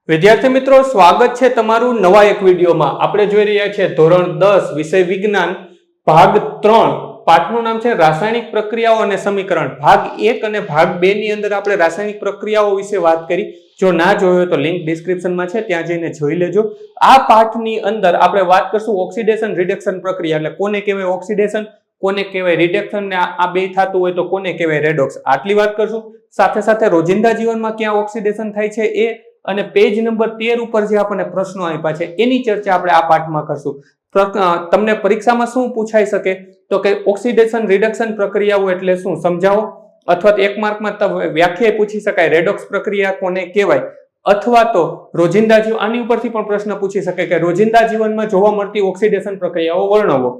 વિદ્યાર્થી મિત્રો, સ્વાગત છે તમારું નવા એક વિડીયોમાં। આપણે જોઈ રહ્યા છીએ ધોરણ 10 વિષય વિજ્ઞાન ભાગ 3। પાઠનું નામ છે રાસાયણિક પ્રક્રિયાઓ અને સમીકરણ। ભાગ 1 અને ભાગ 2 ની અંદર આપણે રાસાયણિક પ્રક્રિયાઓ વિશે વાત કરી। જો ના જોયો તો લિંક ડિસ્ક્રિપ્શનમાં છે, ત્યાં જઈને જોઈ લેજો। આ પાઠની અંદર આપણે વાત કરશું ઓક્સિડેશન રિડક્શન પ્રક્રિયા, એટલે કોને કહેવાય ઓક્સિડેશન, કોને કહેવાય રિડક્શન, ને આ બે થતું હોય તો કોને કહેવાય રેડોક્સ, આટલી વાત કરશું। સાથે સાથે રોજિંદા જીવનમાં ક્યાં ઓક્સિડેશન થાય છે એ, અને પેજ નંબર 13 ઉપર જે આપણને પ્રશ્નો આપ્યા છે એની ચર્ચા આપણે આ પાઠમાં કરશું। તમને પરીક્ષામાં શું પૂછાઈ શકે તો કે ઓક્સિડેશન રિડક્શન પ્રક્રિયાઓ એટલે શું સમજાવો, અથવા તો 1 માર્કમાં વ્યાખ્યા પૂછી શકાય રેડોક્સ પ્રક્રિયા કોને કહેવાય, અથવા તો રોજિંદા જીવન, આની ઉપરથી પણ પ્રશ્ન પૂછી શકાય કે રોજિંદા જીવનમાં જોવા મળતી ઓક્સિડેશન પ્રક્રિયાઓ વર્ણવો,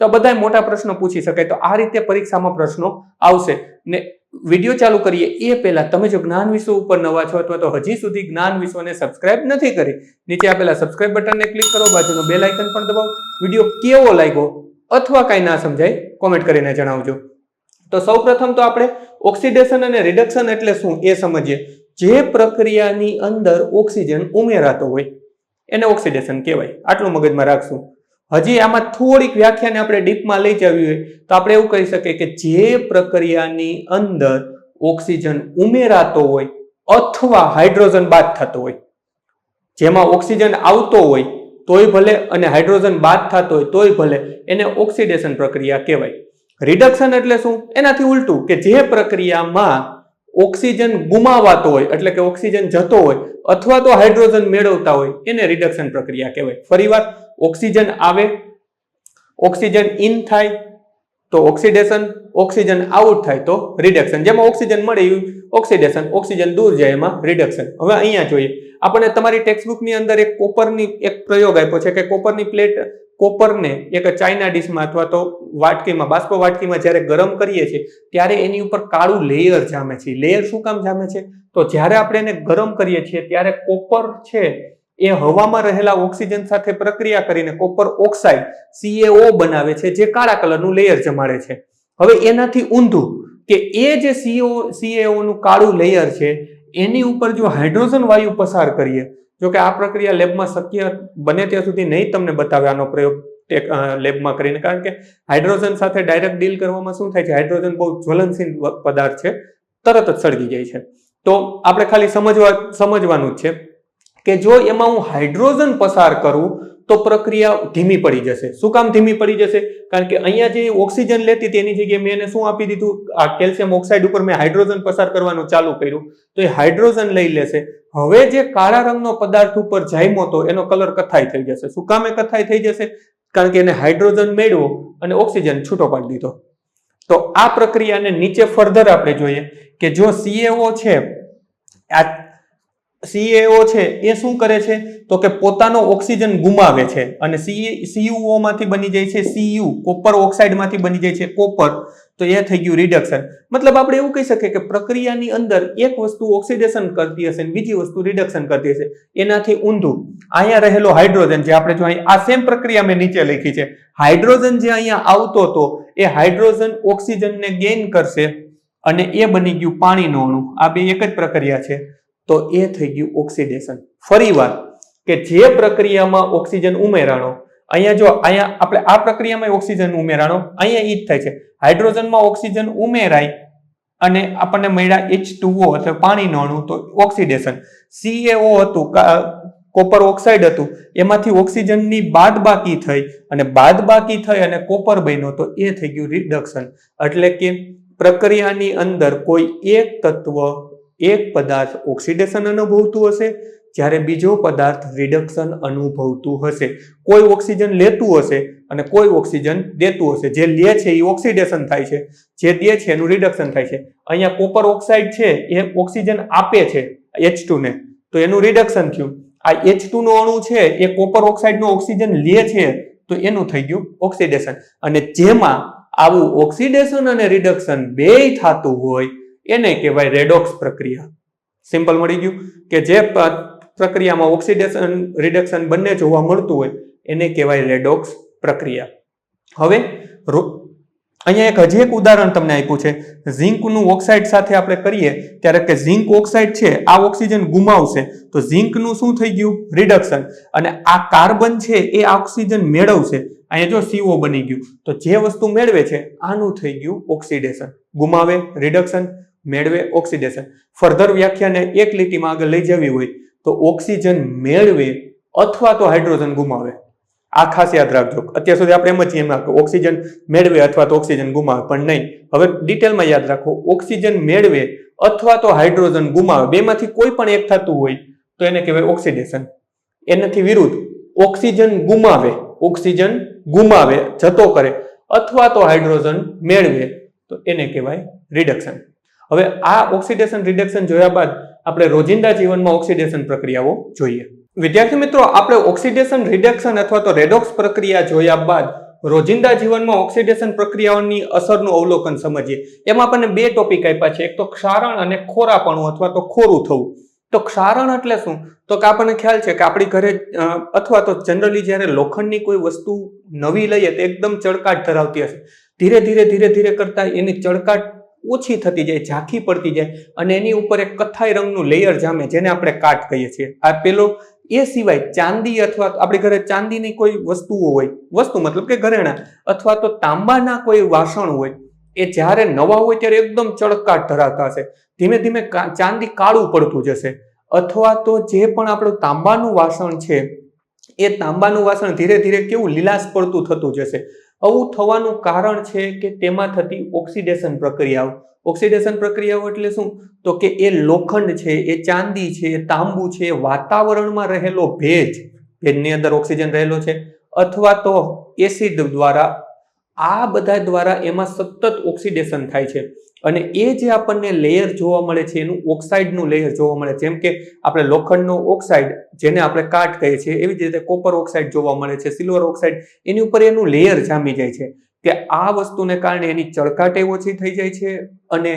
તો બધા મોટા પ્રશ્નો પૂછી શકાય। તો આ રીતે પરીક્ષામાં પ્રશ્નો આવશે। ને વિડીયો ચાલુ કરીએ એ પહેલા તમે જો જ્ઞાન વિશ્વ ઉપર નવા છો અથવા તો હજી સુધી જ્ઞાન વિશ્વને સબસ્ક્રાઇબ નથી કરી, નીચે આપેલા સબસ્ક્રાઇબ બટનને ક્લિક કરો, બાજુનો બેલ આઇકન પણ દબાવો। વિડીયો કેવો લાગ્યો અથવા કઈ ના સમજાય કોમેન્ટ કરીને જણાવજો। તો સૌપ્રથમ તો આપણે ઓક્સિડેશન અને રિડક્શન એટલે શું એ સમજીએ। જે પ્રક્રિયાની અંદર ઓક્સિજન ઉમેરાતો હોય એને ઓક્સિડેશન કહેવાય, આટલું મગજમાં રાખશું। હજી આમાં થોડીક વ્યાખ્યાને આપણે ડીપમાં લઈ જવી હોય તો આપણે એવું કહી શકીએ કે જે પ્રક્રિયાની અંદર ઓક્સિજન ઉમેરાતો હોય અથવા હાઇડ્રોજન બાદ થતો હોય, જેમાં ઓક્સિજન આવતો હોય તોય ભલે અને હાઇડ્રોજન બાદ થતો હોય તોય ભલે, એને ઓક્સિડેશન પ્રક્રિયા કહેવાય। રિડક્શન એટલે શું, એનાથી ઉલટું કે જે પ્રક્રિયામાં ઓક્સિજન ગુમાવાતો હોય એટલે કે ઓક્સિજન જતો હોય અથવા તો હાઇડ્રોજન મેળવતા હોય એને રિડક્શન પ્રક્રિયા કહેવાય। ફરીવાર, ઓક્સિજન આવે, ઓક્સિજન ઇન થાય તો ઓક્સિડેશન, ઓક્સિજન આઉટ થાય તો રિડક્શન। જેમાં ઓક્સિજન મળે એ ઓક્સિડેશન, ઓક્સિજન દૂર જાય એમાં રિડક્શન। હવે અહીંયા જોઈએ, આપણે તમારી ટેક્સ્ટબુકની અંદર એક કોપરની એક પ્રયોગ આપ્યો છે કે કોપરની પ્લેટ, કોપરને એક ચાઇના ડીશમાં અથવા તો વાટકીમાં, બાષ્પ વાટકીમાં જ્યારે ગરમ કરીએ છીએ ત્યારે એની ઉપર કાળું લેયર જામે છે। લેયર શું કામ જામે છે તો જ્યારે આપણે એને ગરમ કરીએ છીએ ત્યારે કોપર છે એ હવામાં રહેલા ઓક્સિજન સાથે પ્રક્રિયા કરીને કોપર ઓક્સાઇડ CaO બનાવે છે, જે કાળા કલરનું લેયર જમાડે છે। હવે એનાથી ઊંધું કે એ જે CaO નું કાળું લેયર છે એની ઉપર જો હાઇડ્રોજન વાયુ પસાર કરીએ, જો કે આ પ્રક્રિયા લેબમાં શક્ય બને ત્યાં સુધી નહીં તમને બતાવે આનો પ્રયોગ લેબમાં કરીને, કારણ કે હાઇડ્રોજન સાથે ડાયરેક્ટ ડીલ કરવામાં શું થાય છે, હાઇડ્રોજન બહુ જ્વલનશીલ પદાર્થ છે, તરત જ સળગી જાય છે। તો આપણે ખાલી સમજવાનું જ છે કે જો એમાં હું હાઇડ્રોજન પસાર કરું તો પ્રક્રિયા ધીમી પડી જશે। શું કામ ધીમી પડી જશે, કારણ કે અહીંયા જે ઓક્સિજન લેતી હતી એની જગ્યાએ મેં એને શું આપી દીધું, આ કેલ્શિયમ ઓક્સાઇડ ઉપર મેં હાઇડ્રોજન પસાર કરવાનું ચાલુ કર્યું તો એ હાઇડ્રોજન લઈ લેશે। હવે જે કાળા રંગનો પદાર્થ ઉપર જામ્યો તો એનો કલર કથ્થાઈ થઈ જશે। શું કામ એ કથ્થાઈ થઈ જશે, કારણ કે એને હાઇડ્રોજન મેળવો અને ઓક્સિજન છૂટો પાડી દીધો। તો આ પ્રક્રિયાને નીચે ફર્ધર આપણે જોઈએ કે જો CaO છે, આ CaO છે એ શું કરે છે તો કે પોતાનો ઓક્સિજન ગુમાવે છે અને CuO માંથી બની જાય છે Cu, કોપર ઓક્સાઇડ માંથી બની જાય છે કોપર, તો એ થઈ ગયું રિડક્શન। મતલબ આપણે એવું કહી શકીએ કે પ્રક્રિયાની અંદર એક વસ્તુ ઓક્સિડેશન કરતી હશે અને બીજી વસ્તુ રિડક્શન કરતી હશે, એનાથી ઊંધું અહીંયા રહેલો હાઇડ્રોજન, જે આપણે જો આ સેમ પ્રક્રિયા મેં નીચે લખી છે, હાઇડ્રોજન જે અહીંયા આવતો હતો એ હાઇડ્રોજન ઓક્સિજનને ગેઇન કરશે અને એ બની ગયું પાણીનો અણુ। આ બે એક જ પ્રક્રિયા છે, તો એ થઈ ગયું ઓક્સિડેશન। ફરીવાર કે જે પ્રક્રિયામાં ઓક્સિજન ઉમેરાણો, અહીંયા જો અહીંયા આપણે આ પ્રક્રિયામાં ઓક્સિજન ઉમેરાણો, અહીંયા ઈ જ થાય છે, હાઇડ્રોજનમાં ઓક્સિજન ઉમેરાય અને આપણને મળ્યા H2O અથવા પાણીનો અણુ, તો ઓક્સિડેશન। CaO હતું, કોપર ઓક્સાઇડ હતું, એમાંથી ઓક્સિજનની બાદબાકી થઈ અને બાદબાકી થઈ અને કોપર બન્યો, તો એ થઈ ગયું રિડક્શન। એટલે કે પ્રક્રિયાની અંદર કોઈ એક તત્વ, એક પદાર્થ ઓક્સિડેશન અનુભવતું હશે જ્યારે બીજો પદાર્થ રિડક્શન અનુભવતું હશે। કોઈ ઓક્સિજન લેતું હશે અને કોઈ ઓક્સિજન દેતું હશે। જે લે છે એ ઓક્સિડેશન થાય છે, જે દે છે એનું રિડક્શન થાય છે। અહીંયા કોપર ઓક્સાઇડ છે એ ઓક્સિજન આપે છે H2 ને, તો એનું રિડક્શન થયું। આ H2 નો અણુ છે એ કોપર ઓક્સાઇડ નો ઓક્સિજન લે છે તો એનું થઈ ગયું ઓક્સિડેશન। અને જેમાં આવું ઓક્સિડેશન અને રિડક્શન બેય થતું હોય એને કહેવાય રેડોક્સ પ્રક્રિયા। સિમ્પલ મળી ગયું કે જે પ્રક્રિયામાં ઓક્સિડેશન રિડક્શન બંને જોવા મળતું હોય એને કહેવાય રેડોક્સ પ્રક્રિયા। હવે અહીંયા એક હજી એક ઉદાહરણ તમને આપ્યું છે, ઝીંકનું ઓક્સાઇડ સાથે આપણે કરીએ ત્યારે કે ઝીંક ઓક્સાઇડ છે આ ઓક્સિજન ગુમાવશે તો ઝીંકનું શું થઈ ગયું? રિડક્શન. અને આ કાર્બન છે એ ઓક્સિજન મેળવશે, અહીંયા જો CO બની ગયું, તો જે વસ્તુ મેળવે છે આનું થઈ ગયું ઓક્સિડેશન. ગુમાવે રિડક્શન, મેળવે ઓક્સિડેશન. ફર્ધર વ્યાખ્યાને એક લીટીમાં આગળ લઈ જવી હોય તો ઓક્સિજન મેળવે અથવા તો હાઇડ્રોજન ગુમાવે. આ ખાસ યાદ રાખજો. અત્યાર સુધી આપણે એમ જ એમાં ઓક્સિજન મેળવે અથવા તો ઓક્સિજન ગુમાવે, પણ નહીં. હવે ડિટેલમાં યાદ રાખો, ઓક્સિજન મેળવે અથવા તો હાઇડ્રોજન ગુમાવે, બેમાંથી કોઈ પણ એક થતું હોય તો એને કહેવાય ઓક્સિડેશન. એનાથી વિરુદ્ધ ઓક્સિજન ગુમાવે જતો કરે અથવા તો હાઇડ્રોજન મેળવે તો એને કહેવાય રિડક્શન. હવે આ ઓક્સિડેશન રિડક્શન જોયા બાદ આપણે રોજિંદા જીવનમાં ઓક્સિડેશન પ્રક્રિયાઓ જોઈએ. વિદ્યાર્થી મિત્રો, આપણે ઓક્સિડેશન રિડક્શન અથવા તો રેડોક્સ પ્રક્રિયા જોયા બાદ રોજિંદા જીવનમાં ઓક્સિડેશન પ્રક્રિયાઓની અસરનું અવલોકન સમજીએ. એમાં આપણને બે ટોપિક આપ્યા છે, એક તો ક્ષારણ અને ખોરાપણું અથવા તો ખોરું થવું. તો ક્ષારણ એટલે શું? તો કે આપણને ખ્યાલ છે કે આપણી ઘરે અથવા તો જનરલી જ્યારે લોખંડની કોઈ વસ્તુ નવી લઈએ તો એકદમ ચળકાટ ધરાવતી હશે. ધીરે ધીરે કરતા એની ચળકાટ ઓછી થતી જાય, ઝાંખી પડતી જાય અને એની ઉપર એક કથ્થાઈ રંગનું લેયર જામે, જેને આપણે કાટ કહીએ છીએ. આ પેલો. એ સિવાય ચાંદી અથવા આપણી ઘરે ચાંદીની કોઈ વસ્તુઓ હોય, વસ્તુ મતલબ કે ઘરેણા અથવા તો તાંબાના કોઈ વાસણ હોય, એ જ્યારે નવા હોય ત્યારે એકદમ ચળકાટ ધરાવતા હશે. ધીમે ધીમે ચાંદી કાળું પડતું જશે. અથવા તો જે પણ આપણું તાંબાનું વાસણ છે એ તાંબાનું વાસણ ધીરે ધીરે કેવું લીલાશ પડતું થતું જશે. આવું થવાનું કારણ છે કે તેમાં થતી ઓક્સિડેશન પ્રક્રિયાઓ. ઓક્સિડેશન પ્રક્રિયાઓ એટલે શું? તો કે એ લોખંડ છે, એ ચાંદી છે, એ તાંબુ છે, વાતાવરણમાં રહેલો ભેજની અંદર ઓક્સિજન રહેલો છે અથવા તો એસિડ દ્વારા, આ બધા દ્વારા એમાં સતત ઓક્સિડેશન થાય છે અને એ જે આપણને લેયર જોવા મળે છે એનું ઓક્સાઇડનું લેયર જોવા મળે. જેમ કે આપણે લોખંડનો ઓક્સાઇડ જેને આપણે કાટ કહીએ છીએ, એવી જ રીતે કોપર ઓક્સાઇડ જોવા મળે છે, સિલ્વર ઓક્સાઇડ, એની ઉપર એનું લેયર જામી જાય છે કે આ વસ્તુને કારણે એની ચળકાટ ઓછી થઈ જાય છે અને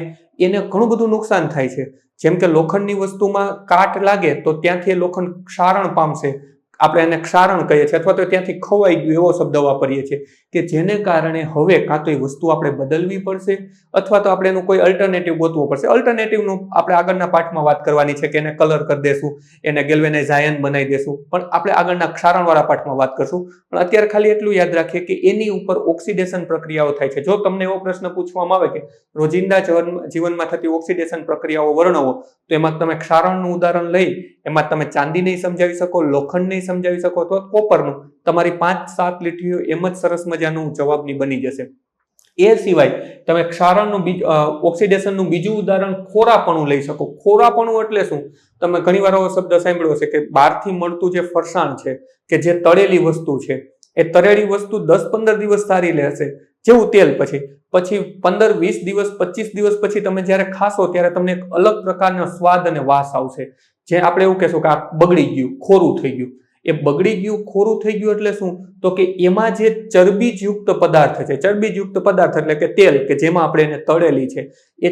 એને ઘણું બધું નુકસાન થાય છે. જેમ કે લોખંડની વસ્તુમાં કાટ લાગે તો ત્યાંથી લોખંડ ક્ષારણ પામશે, આપણે એને ક્ષારણ કહીએ છીએ, અથવા તો ત્યાંથી ખવાઈ ગયું એવો શબ્દ વાપરીએ છીએ કે જેને કારણે હવે કાં તો એ વસ્તુ આપણે બદલવી પડશે અથવા તો આપણે એનું કોઈ અલ્ટરનેટિવ ગોતવું પડશે. અલ્ટરનેટિવનું આપણે આગળના પાઠમાં વાત કરવાની છે કે એને કલર કરી દેશું, એને ગેલ્વેનાઇઝ આયન બનાવી દેશું, પણ આપણે આગળના ક્ષારણવાળા પાઠમાં વાત કરશું. પણ અત્યારે ખાલી એટલું યાદ રાખીએ કે એની ઉપર ઓક્સિડેશન પ્રક્રિયાઓ થાય છે. જો તમને એવો પ્રશ્ન પૂછવામાં આવે કે રોજિંદા જીવનમાં થતી ઓક્સિડેશન પ્રક્રિયાઓ વર્ણવો, તો એમાં તમે ક્ષારણનું ઉદાહરણ લઈ એમાં તમે ચાંદી નહીં સમજાવી શકો, લોખંડ નહીં સમજાવી શકો તો કોપરનું, તમારી 5-7 લીટીઓ એમ જ સરસ મજાનું જવાબની બની જશે. એ સિવાય તમે ક્ષારણનું ઓક્સિડેશનનું બીજું ઉદાહરણ ખોરાપણું લઈ શકો. ખોરાપણું એટલે શું? તમે ઘણીવાર એવો શબ્દ સાંભળ્યો હશે કે બહારથી મળતું જે ફરસાણ છે કે જે તળેલી વસ્તુ છે, એ તળેલી વસ્તુ 10-15 દિવસ સારી રહેશે, જેવું તેલ પછી 15-20 દિવસ 25 દિવસ પછી તમે જ્યારે ખાશો ત્યારે તમને એક અલગ પ્રકારનો સ્વાદ અને વાસ આવશે. જે આપણે એવું કહેશું કે આ બગડી ગયું, ખોરું થઈ ગયું. એ બગડી ગયું, ખોરું થઈ ગયું એટલે શું? તો કે એમાં જે ચરબીયુક્ત પદાર્થ છે, ચરબીયુક્ત પદાર્થ એટલે કે તેલ કે જેમાં આપણે એને તળેલી છે, એ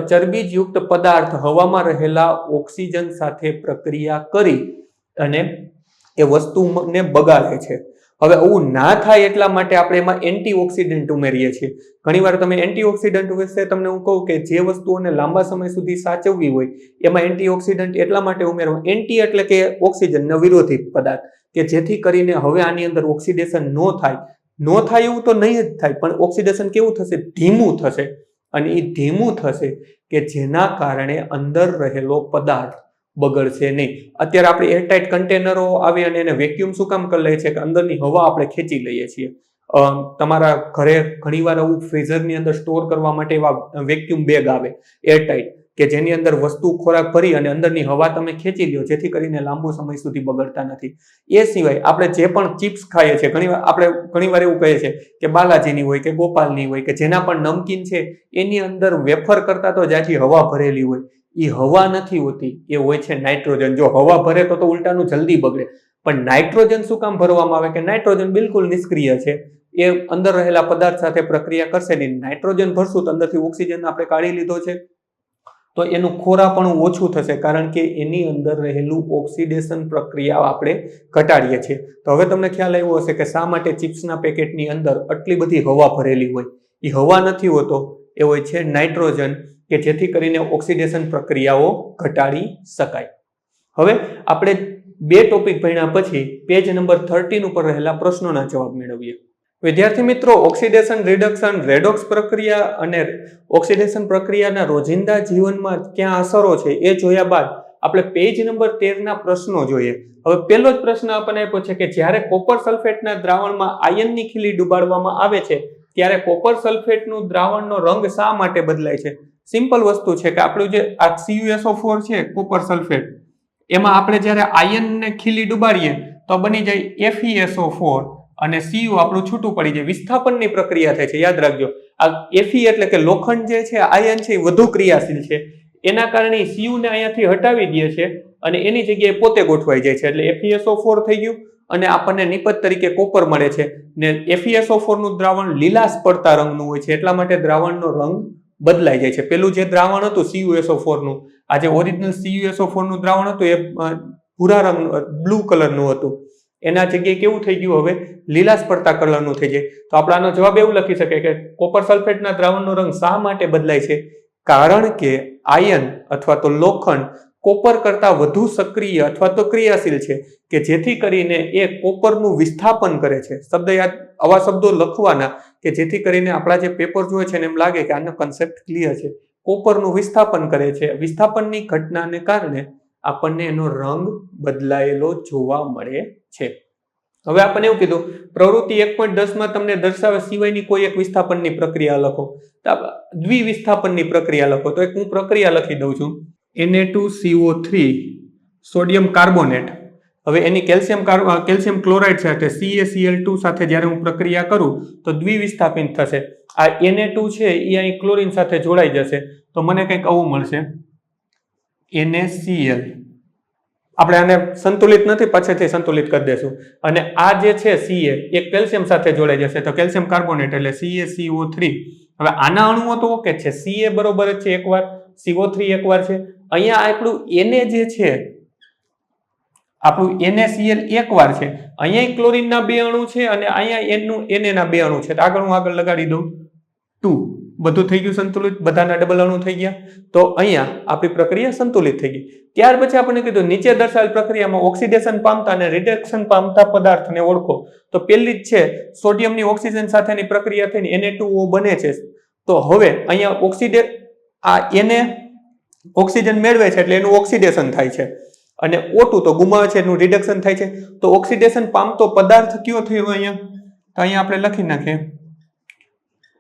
ચરબીયુક્ત પદાર્થ હવામાં રહેલા ઓક્સિજન સાથે પ્રક્રિયા કરી અને એ વસ્તુને બગાડે છે. હવે આવું ના થાય એટલા માટે આપણે એમાં એન્ટીઓક્સિડન્ટ ઉમેરીએ છીએ. ઘણીવાર તમે એન્ટીઓક્સિડન્ટ વિશે તમને હું કહું કે જે વસ્તુઓને લાંબા સમય સુધી સાચવવી હોય એમાં એન્ટીઓક્સિડન્ટ એટલા માટે ઉમેરવું. એન્ટી એટલે કે ઓક્સિજનનો વિરોધી પદાર્થ, કે જેથી કરીને હવે આની અંદર ઓક્સિડેશન ન થાય એવું તો નહીં જ થાય, પણ ઓક્સિડેશન કેવું થશે? ધીમું થશે. અને એ ધીમું થશે કે જેના કારણે અંદર રહેલો પદાર્થ બગડશે નહીં. અત્યારે આપણે એરટાઇટ કન્ટેનરો આવે અને એને વેક્યુમ શું કામ કરી લઈએ છીએ કે અંદરની હવા આપણે ખેંચી લઈએ છીએ. તમારા ઘરે ઘણીવાર આવું ફ્રીઝરની અંદર સ્ટોર કરવા માટે એવા વેક્યુમ બેગ આવે એરટાઇટ, કે જેની અંદર વસ્તુ ખોરાક ભરી અને અંદરની હવા તમે ખેંચી લ્યો, જેથી કરીને લાંબો સમય સુધી બગડતા નથી. એ સિવાય આપણે જે પણ ચિપ્સ ખાઈએ છીએ, ઘણીવાર એવું કહીએ છીએ કે બાલાજીની હોય કે ગોપાલની હોય કે જેના પણ નમકીન છે એની અંદર વેફર કરતા તો જ્યાંથી હવા ભરેલી હોય, એ હવા નથી હોતી, એ હોય છે નાઇટ્રોજન. જો હવા ભરે તો ઉલટાનું જલ્દી બગડે, પણ નાઇટ્રોજન શું કામ ભરવામાં આવે કે નાઇટ્રોજન બિલકુલ નિષ્ક્રિય છે, એ અંદર રહેલા પદાર્થ સાથે પ્રક્રિયા કરશે નહીં. નાઇટ્રોજન ભરશું તો અંદરથી ઓક્સિજન આપણે કાઢી લીધો છે તો એનું ખોરાપણું ઓછું થશે, કારણ કે એની અંદર રહેલું ઓક્સિડેશન પ્રક્રિયા આપણે ઘટાડીએ છીએ. તો હવે તમને ખ્યાલ આવ્યો હશે કે શા માટે ચિપ્સના પેકેટની અંદર આટલી બધી હવા ભરેલી હોય. એ હવા નથી હોતો, એ હોય છે નાઇટ્રોજન, કે જેથી કરીને ઓક્સિડેશન પ્રક્રિયાઓ ઘટાડી શકાય. હવે આપણે 2 ટોપિક ભણ્યા પછી પેજ નંબર 13 ઉપર રહેલા પ્રશ્નોના જવાબ મેળવીએ. વિદ્યાર્થી મિત્રો, ઓક્સિડેશન રિડક્શન, રેડોક્સ પ્રક્રિયા અને ઓક્સિડેશન પ્રક્રિયાના રોજિંદા જીવનમાં ક્યાં અસરો છે એ જોયા બાદ આપણે પેજ નંબર 13 ના પ્રશ્નો જોઈએ. હવે પહેલો જ પ્રશ્ન આપણને આપ્યો છે કે જ્યારે કોપર સલ્ફેટના દ્રાવણમાં આયનની ખીલી ડુબાડવામાં આવે છે ત્યારે કોપર સલ્ફેટનું દ્રાવણનો રંગ શા માટે બદલાય છે? સિમ્પલ વસ્તુ છે કે આપણું જે આ CuSO4 છે, કોપર સલ્ફેટ, એમાં આપણે જ્યારે આયનને ખીલી ડુબાડીએ તો બની જાય FeSO4 અને Cu આપણું છૂટું પડી જાય. વિસ્થાપનની પ્રક્રિયા થાય છે, યાદ રાખજો. આ Fe એટલે કે લોખંડ જે છે, આયન છે, એ વધુ ક્રિયાશીલ છે, એના કારણે Cu ને અહીંયાથી હટાવી દે છે અને એની જગ્યાએ પોતે ગોઠવાઈ જાય છે, એટલે FeSO4 થઈ ગયું અને આપણને નિપજ તરીકે કોપર મળે છે. ને FeSO4 નું દ્રાવણ લીલાશ પડતા રંગનું હોય છે, એટલા માટે દ્રાવણનો રંગ બદલાઈ જાય છે. પેલું જે દ્રાવણ હતું CuSO4 નું, આ જે ઓરિજિનલ CuSO4 નું દ્રાવણ હતું એ ભૂરા રંગ, બ્લુ કલરનું હતું, એના જગ્યાએ કેવું થઈ ગયું? હવે લીલાશ પડતા કલરનું થઈ જાય. તો આપણે આનો જવાબ એવું લખી શકીએ કે કોપર સલ્ફેટના દ્રાવણનો રંગ શા માટે બદલાય છે? કારણ કે આયન અથવા તો લોખંડ કોપર કરતા વધુ સક્રિય અથવા તો ક્રિયાશીલ છે, કે જેથી કરીને એ કોપરનું વિસ્થાપન કરે છે. શબ્દ યાદ, આવા શબ્દો લખવાના કે જેથી કરીને આપણા જે પેપર જોઈએ છે ને એમ લાગે કે આનો કન્સેપ્ટ ક્લિયર છે. કોપરનું વિસ્થાપન કરે છે. વિસ્થાપનની ઘટનાને કારણે આપણને એનો રંગ બદલાયેલો જોવા મળે છે. હવે આપણને એવું કીધું પ્રવૃત્તિ 1.10 માં તમને દર્શાવે સિવાયની કોઈ એક વિસ્થાપનની પ્રક્રિયા લખો. દ્વિવિસ્થાપનની પ્રક્રિયા લખો. તો એક હું પ્રક્રિયા લખી દઉં છું. Na2CO3 sodium carbonate. હવે એની કેલ્શિયમ ક્લોરાઇડ સાથે CaCl2 સાથે જ્યારે હું પ્રક્રિયા કરું તો દ્વિવિસ્થાપિત થશે. આ Na2 છે એ અહીં ક્લોરીન સાથે જોડાઈ જશે તો મને કંઈક આવું મળશે, NaCl. આપણે આને સંતુલિત નથી, પાછળથી સંતુલિત કરી દેશું. અને આ જે છે Ca એ કેલ્શિયમ સાથે જોડાઈ જશે તો કેલ્શિયમ કાર્બોનેટ એટલે CaCO3. હવે આના અણુઓ તો ઓકે છે, Ca બરોબર જ છે એકવાર, CO3 એકવાર છે. અહીંયા આપણું Na જે છે, આપણું NaCl એકવાર છે. અહીંયા ક્લોરીનના 2 અણુ છે અને અહીંયા Na ના 2 અણુ છે. આગળ હું આગળ લગાડી દઉં 2. બધું થઈ ગયું સંતુલિત, બધાના ડબલ અણુ થઈ ગયા. તો અહીંયા આપણી પ્રક્રિયા સંતુલિત થઈ ગઈ. ત્યાર પછી આપણે કીધું નીચે દર્શાવેલ પ્રક્રિયામાં ઓક્સિડેશન પામતા અને રિડક્શન પામતા પદાર્થને ઓળખો. તો પહેલી જ છે સોડિયમની ઓક્સિજન સાથેની પ્રક્રિયા થઈને Na2O બને છે. તો હવે અહીંયા આ Na ઓક્સિજન મેળવે છે એટલે એનું ઓક્સિડેશન થાય છે અને O2 તો ગુમાવે છે, એનું રિડક્શન થાય છે. તો ઓક્સિડેશન પામતો પદાર્થ કયો થયો અહીંયા? તો અહીંયા આપણે લખી નાખીએ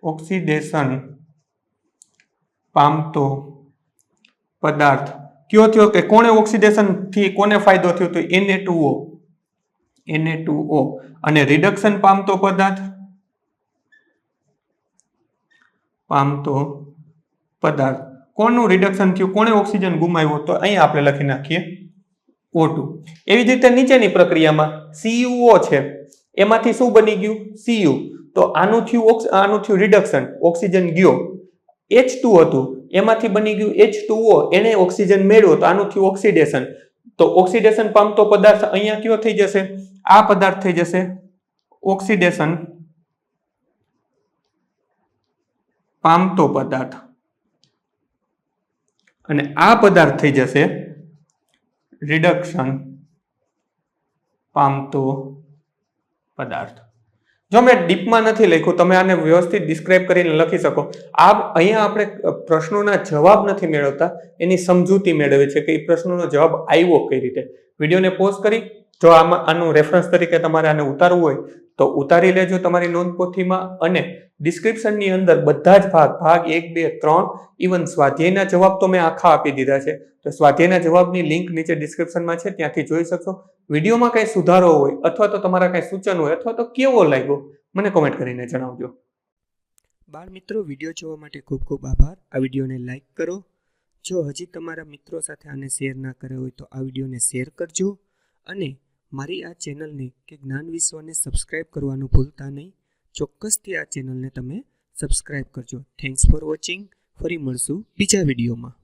ઓક્સિડેશન પામતો પદાર્થ કયો થયો, કે કોને ઓક્સિડેશન થી કોને ફાયદો થયો? તો Na2O. અને રિડક્શન પામતો પદાર્થ કોનું રિડક્શન થયું, કોને ઓક્સિજન ગુમાવ્યો? તો અહીંયા આપણે લખી નાખીએ O2. એવી જ રીતે નીચેની પ્રક્રિયામાં CuO છે, એમાંથી શું બની ગયું? Cu. તો આનું થયું રિડક્શન, ઓક્સિજન ગયો. H2 હતું, એમાંથી બની ગયું H2O, એને ઓક્સિજન મેળવ્યો તો આનું થયું ઓક્સિડેશન. તો ઓક્સિડેશન પામતો પદાર્થ અહીંયા કયો થઈ જશે? આ પદાર્થ થઈ જશે ઓક્સિડેશન પામતો પદાર્થ, અને આ પદાર્થ થઈ જશે રિડક્શન પામતો પદાર્થ. જો મેં ડીપમાં નથી લખ્યું, તમે આને વ્યવસ્થિત ડિસ્ક્રાઇબ કરીને લખી શકો. અહીંયા આપણે પ્રશ્નોના જવાબ નથી મેળવતા, એની સમજૂતી મેળવે છે કે એ પ્રશ્નોનો જવાબ આવ્યો કઈ રીતે. વિડીયોને પોઝ કરી જો આનું રેફરન્સ તરીકે તમારે આને ઉતારવું હોય તો ઉતારી લેજો તમારી નોંધપોથીમાં, અને ડિસ્ક્રિપ્શનની અંદર બધા જ ભાગ 1, 2, 3 ઇવન સ્વાધ્યાયના જવાબ તો મેં આખા આપી દીધા છે. તો સ્વાધ્યાયના જવાબની લિંક નીચે ડિસ્ક્રિપ્શનમાં છે, ત્યાંથી જોઈ શકશો. વિડીયોમાં કંઈ સુધારો હોય અથવા તો તમારા કંઈ સૂચન હોય અથવા તો કેવો લાગ્યો મને કોમેન્ટ કરીને જણાવજો. બાળ મિત્રો, વિડીયો જોવા માટે ખૂબ ખૂબ આભાર. આ વિડીયોને લાઈક કરો. જો હજી તમારા મિત્રો સાથે આને શેર ના કર્યો હોય તો આ વિડીયોને શેર કરજો, અને મારી આ ચેનલને કે જ્ઞાન વિશ્વને સબસ્ક્રાઇબ કરવાનું ભૂલતા નહીં. ચોક્કસથી આ ચેનલને તમે સબસ્ક્રાઇબ કરજો. Thanks for watching. ફરી મળશું બીજા વિડીયોમાં.